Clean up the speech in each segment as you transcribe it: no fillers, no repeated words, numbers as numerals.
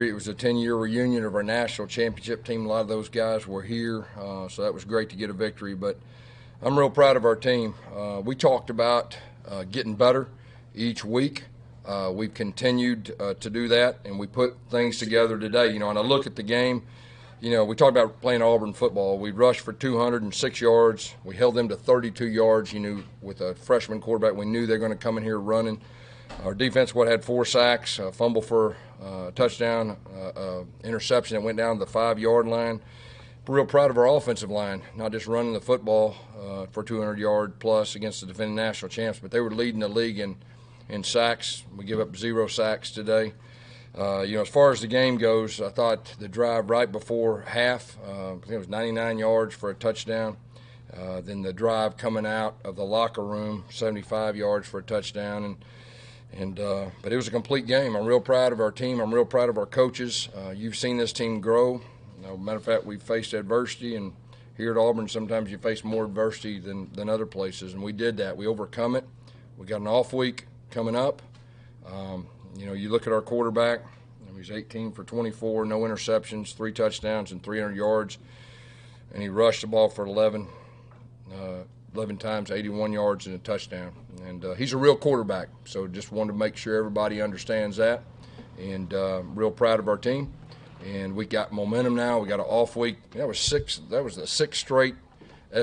It was a 10-year reunion of our national championship team. A lot of those guys were here, so that was great to get a victory. But I'm real proud of our team. We talked about getting better each week. We've continued to do that, and we put things together today. And I look at the game. We talked about playing Auburn football. We rushed for 206 yards. We held them to 32 yards. With a freshman quarterback, we knew they were going to come in here running. Our defense had 4 sacks, a fumble for a touchdown, interception that went down to the 5-yard line. Real proud of our offensive line, not just running the football for 200 yard plus against the defending national champs, but they were leading the league in sacks. We give up 0 sacks today. As far as the game goes, I thought the drive right before half, I think it was 99 yards for a touchdown. Then the drive coming out of the locker room, 75 yards for a touchdown. But it was a complete game. I'm real proud of our team. I'm real proud of our coaches. You've seen this team grow. Matter of fact, we've faced adversity, and here at Auburn, sometimes you face more adversity than other places, and we did that. We overcome it. We got an off week coming up. You look at our quarterback. He's 18 for 24, no interceptions, 3 touchdowns, and 300 yards, and he rushed the ball for 11 times, 81 yards, and a touchdown. And he's a real quarterback, so just wanted to make sure everybody understands that. And real proud of our team. And we got momentum now. We got an off week. That was the 6th straight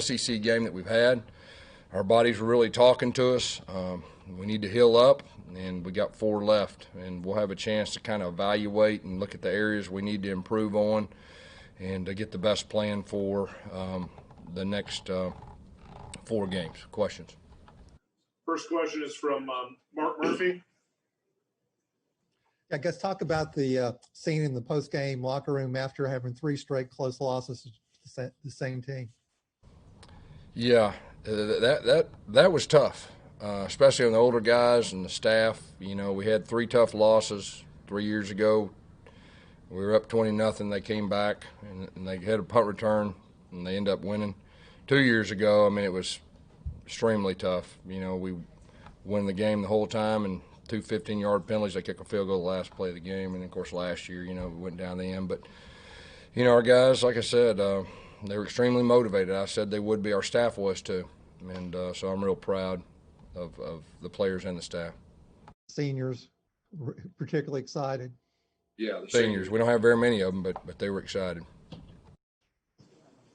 SEC game that we've had. Our bodies were really talking to us. We need to heal up, and we got 4 left. And we'll have a chance to kind of evaluate and look at the areas we need to improve on and to get the best plan for the next 4 games. Questions? First question is from Mark Murphy. I guess talk about the scene in the post-game locker room after having 3 straight close losses to the same team. Yeah, that was tough, especially on the older guys and the staff. We had 3 tough losses 3 years ago. We were up 20-0. They came back and they had a punt return and they ended up winning. 2 years ago, it was extremely tough. We won the game the whole time, and 2 15-yard penalties. They kicked a field goal the last play of the game, and of course last year, we went down the end. But our guys, like I said, they were extremely motivated. I said they would be. Our staff was too, and so I'm real proud of the players and the staff. Seniors, particularly excited. Yeah, the seniors. We don't have very many of them, but they were excited.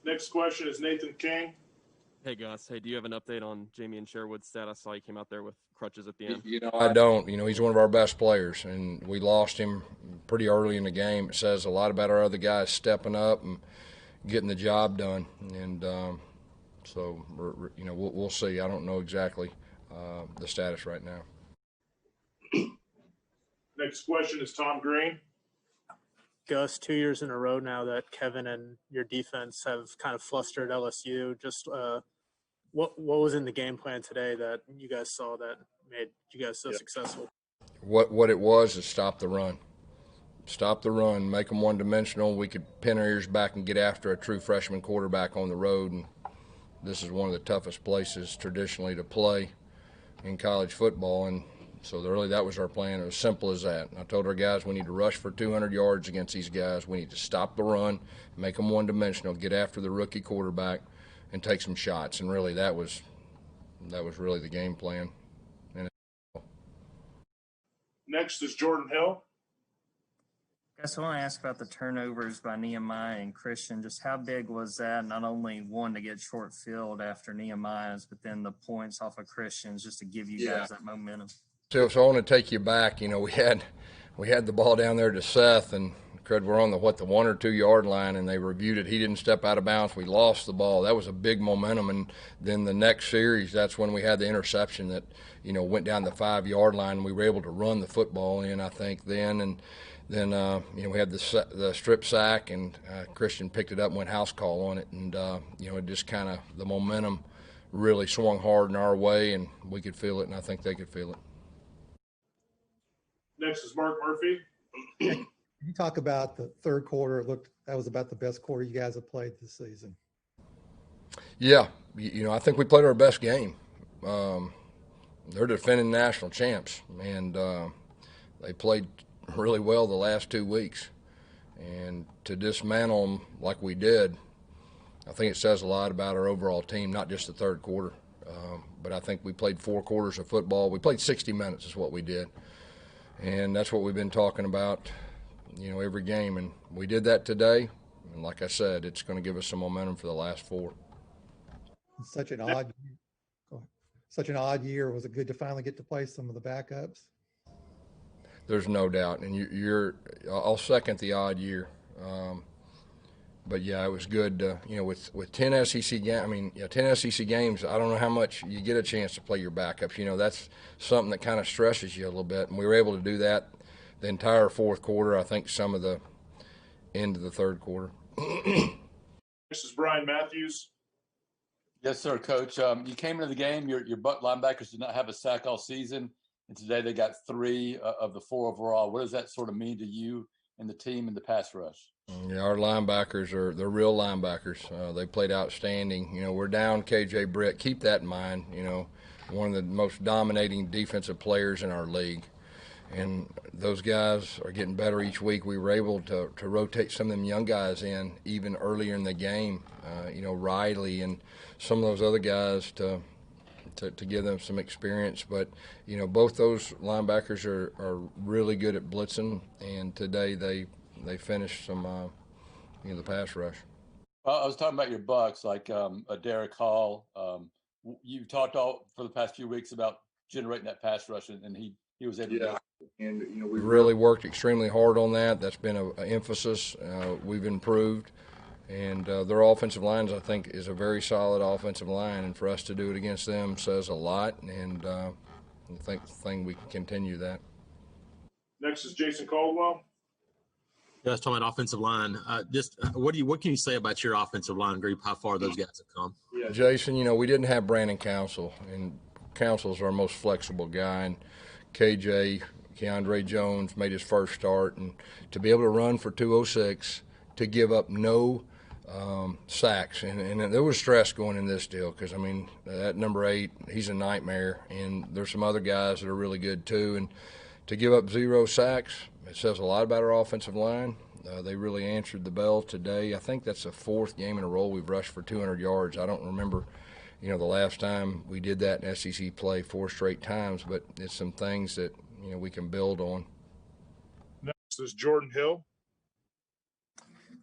Next question is Nathan King. Hey, Gus. Hey, do you have an update on Jamie and Sherwood's status? I saw he came out there with crutches at the end. I don't. He's one of our best players, and we lost him pretty early in the game. It says a lot about our other guys stepping up and getting the job done. And so, we'll see. I don't know exactly the status right now. Next question is Tom Green. Gus, 2 years in a row now that Kevin and your defense have kind of flustered LSU. Just what was in the game plan today that you guys saw that made you guys so successful? What it was is stop the run. Stop the run, make them one-dimensional. We could pin our ears back and get after a true freshman quarterback on the road. And this is one of the toughest places traditionally to play in college football. And so really that was our plan. It was simple as that. And I told our guys we need to rush for 200 yards against these guys. We need to stop the run, make them one-dimensional, get after the rookie quarterback, and take some shots. And really that was really the game plan. Next is Jordan Hill. Guess I want to ask about the turnovers by Nehemiah and Christian. Just how big was that? Not only one to get short field after Nehemiah's, but then the points off of Christian's just to give you guys that momentum. So I want to take you back. We had the ball down there to Seth, and we're on the 1 or 2 yard line, and they reviewed it. He didn't step out of bounds. We lost the ball. That was a big momentum. And then the next series, that's when we had the interception that went down the 5 yard line. And we were able to run the football in, I think, then. And then we had the strip sack, and Christian picked it up and went house call on it. And it just kind of the momentum really swung hard in our way, and we could feel it, and I think they could feel it. Next is Mark Murphy. You talk about the third quarter. That was about the best quarter you guys have played this season. Yeah, I think we played our best game. They're defending national champs, and they played really well the last 2 weeks. And to dismantle them like we did, I think it says a lot about our overall team, not just the third quarter. But I think we played 4 quarters of football. We played 60 minutes is what we did. And that's what we've been talking about, every game. And we did that today. And like I said, it's going to give us some momentum for the last 4. Such an odd, go ahead. Such an odd year. Was it good to finally get to play some of the backups? There's no doubt. And I'll second the odd year. But yeah, it was good. With 10 SEC games, 10 SEC games. I don't know how much you get a chance to play your backups. That's something that kind of stresses you a little bit. And we were able to do that the entire fourth quarter. I think some of the end of the third quarter. This is Brian Matthews. Yes, sir, Coach. You came into the game. Your butt linebackers did not have a sack all season, and today they got 3 of the 4 overall. What does that sort of mean to you and the team in the pass rush? Yeah, our linebackers they're real linebackers. They played outstanding. We're down KJ Britt. Keep that in mind. One of the most dominating defensive players in our league. And those guys are getting better each week. We were able to rotate some of them young guys in even earlier in the game. Riley and some of those other guys to give them some experience. But, both those linebackers are really good at blitzing. And today they finished some, the pass rush. I was talking about your Bucks, like Derek Hall. You talked for the past few weeks about generating that pass rush, and he was able to do it. And, we really worked extremely hard on that. That's been an emphasis. We've improved. And their offensive lines, I think, is a very solid offensive line. And for us to do it against them says a lot. And I think we can continue that. Next is Jason Caldwell. Yeah, I was talking about offensive line. What can you say about your offensive line group? How far those guys have come? Yeah, Jason, we didn't have Brandon Council, and Council's our most flexible guy. And KJ, Keandre Jones, made his first start, and to be able to run for 206, to give up no sacks, and there was stress going in this deal because that number 8, he's a nightmare, and there's some other guys that are really good too. And to give up 0 sacks, it says a lot about our offensive line. They really answered the bell today. I think that's the 4th game in a row we've rushed for 200 yards. I don't remember, the last time we did that in SEC play 4 straight times, but it's some things that, we can build on. Next is Jordan Hill.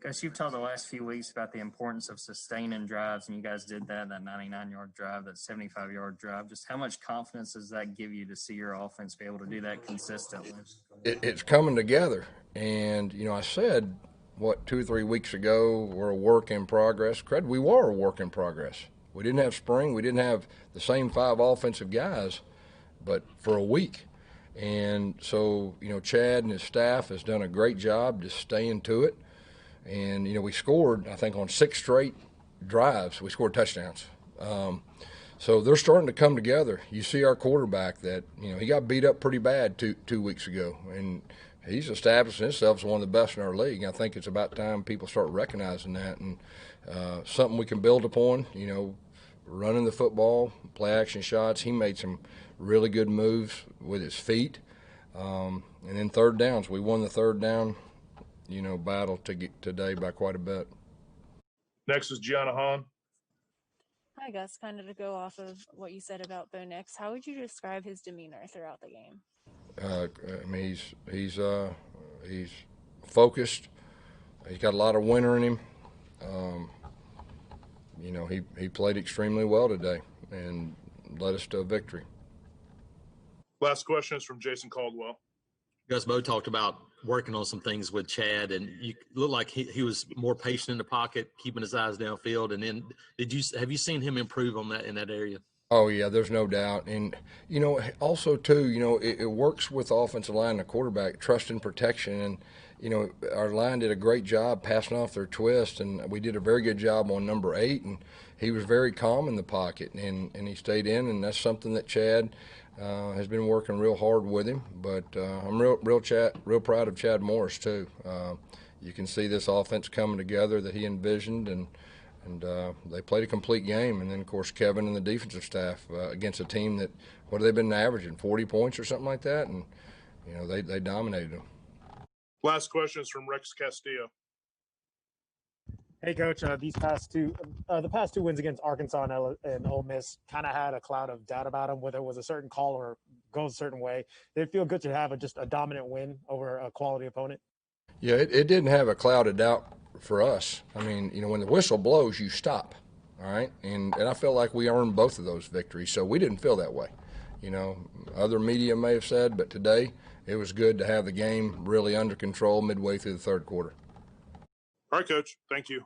Guys, you've talked the last few weeks about the importance of sustaining drives, and you guys did that 99-yard drive, that 75-yard drive. Just how much confidence does that give you to see your offense be able to do that consistently? It's coming together. And, I said, 2 or 3 weeks ago, we're a work in progress. We were a work in progress. We didn't have spring. We didn't have the same 5 offensive guys, but for a week. And so, Chad and his staff has done a great job just staying to it. And, we scored, I think, on 6 straight drives. We scored touchdowns. So they're starting to come together. You see our quarterback that, he got beat up pretty bad two weeks ago. And he's establishing himself as one of the best in our league. I think it's about time people start recognizing that. And something we can build upon, running the football, play action shots. He made some really good moves with his feet. And then third downs. We won the third down battle today by quite a bit. Next is Gianna Hahn. Hi, Gus. Kind of to go off of what you said about Bo Nix, how would you describe his demeanor throughout the game? He's focused. He's got a lot of winter in him. He played extremely well today and led us to a victory. Last question is from Jason Caldwell. Gus, Bo talked about working on some things with Chad, and you look like he was more patient in the pocket, keeping his eyes downfield. And then have you seen him improve on that in that area? Oh yeah, there's no doubt. And also too, it works with the offensive line and the quarterback, trust and protection. And our line did a great job passing off their twist, and we did a very good job on number 8. And he was very calm in the pocket, and he stayed in. And that's something that Chad has been working real hard with him. But I'm real proud of Chad Morris too. You can see this offense coming together that he envisioned, and they played a complete game. And then, of course, Kevin and the defensive staff against a team that, what have they been averaging, 40 points or something like that? And, they dominated them. Last question is from Rex Castillo. Hey, Coach. The past two wins against Arkansas and Ole Miss kind of had a cloud of doubt about them, whether it was a certain call or goes a certain way. Did it feel good to have just a dominant win over a quality opponent? Yeah, it didn't have a cloud of doubt for us. I mean, when the whistle blows, you stop, all right? And I felt like we earned both of those victories, so we didn't feel that way. Other media may have said, but today it was good to have the game really under control midway through the third quarter. All right, Coach. Thank you.